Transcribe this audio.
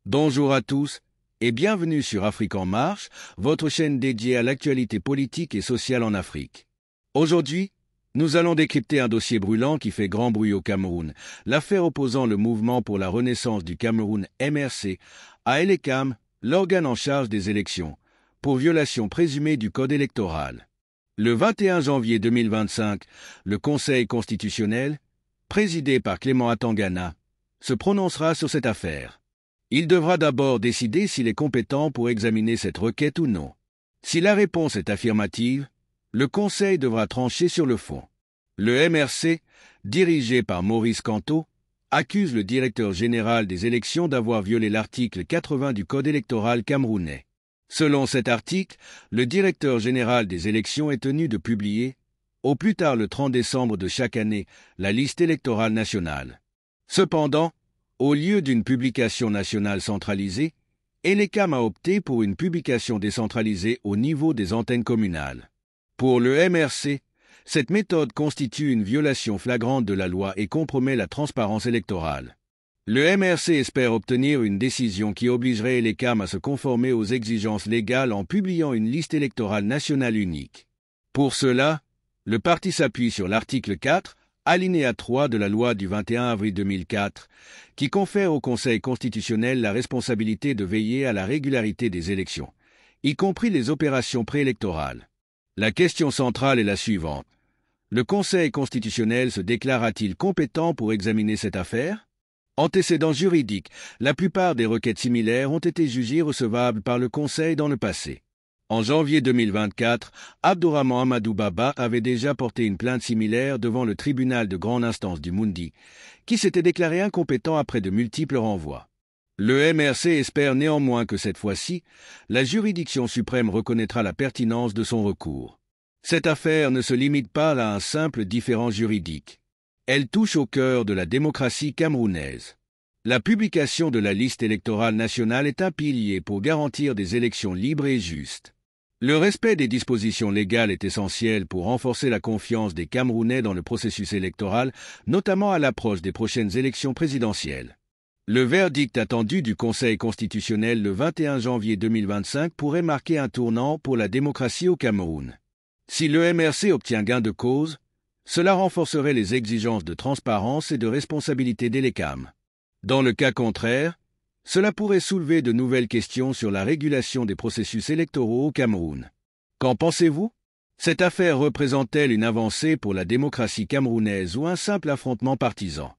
Bonjour à tous et bienvenue sur Afrique en marche, votre chaîne dédiée à l'actualité politique et sociale en Afrique. Aujourd'hui, nous allons décrypter un dossier brûlant qui fait grand bruit au Cameroun, l'affaire opposant le mouvement pour la renaissance du Cameroun MRC à Elekam, l'organe en charge des élections, pour violation présumée du code électoral. Le 21 janvier 2025, le Conseil constitutionnel, présidé par Clément Atangana, se prononcera sur cette affaire. Il devra d'abord décider s'il est compétent pour examiner cette requête ou non. Si la réponse est affirmative, le Conseil devra trancher sur le fond. Le MRC, dirigé par Maurice Kamto, accuse le directeur général des élections d'avoir violé l'article 80 du Code électoral camerounais. Selon cet article, le directeur général des élections est tenu de publier, au plus tard le 30 décembre de chaque année, la liste électorale nationale. Cependant, au lieu d'une publication nationale centralisée, Elekam a opté pour une publication décentralisée au niveau des antennes communales. Pour le MRC, cette méthode constitue une violation flagrante de la loi et compromet la transparence électorale. Le MRC espère obtenir une décision qui obligerait Elekam à se conformer aux exigences légales en publiant une liste électorale nationale unique. Pour cela, le parti s'appuie sur l'article 4, alinéa 3 de la loi du 21 avril 2004, qui confère au Conseil constitutionnel la responsabilité de veiller à la régularité des élections, y compris les opérations préélectorales. La question centrale est la suivante. Le Conseil constitutionnel se déclara-t-il compétent pour examiner cette affaire ? Antécédents juridiques, la plupart des requêtes similaires ont été jugées recevables par le Conseil dans le passé. En janvier 2024, Abdourahmane Amadou Baba avait déjà porté une plainte similaire devant le tribunal de grande instance du Mundi, qui s'était déclaré incompétent après de multiples renvois. Le MRC espère néanmoins que cette fois-ci, la juridiction suprême reconnaîtra la pertinence de son recours. Cette affaire ne se limite pas à un simple différend juridique. Elle touche au cœur de la démocratie camerounaise. La publication de la liste électorale nationale est un pilier pour garantir des élections libres et justes. Le respect des dispositions légales est essentiel pour renforcer la confiance des Camerounais dans le processus électoral, notamment à l'approche des prochaines élections présidentielles. Le verdict attendu du Conseil constitutionnel le 21 janvier 2025 pourrait marquer un tournant pour la démocratie au Cameroun. Si le MRC obtient gain de cause, cela renforcerait les exigences de transparence et de responsabilité d'Elekam. Dans le cas contraire, cela pourrait soulever de nouvelles questions sur la régulation des processus électoraux au Cameroun. Qu'en pensez-vous ? Cette affaire représente-t-elle une avancée pour la démocratie camerounaise ou un simple affrontement partisan ?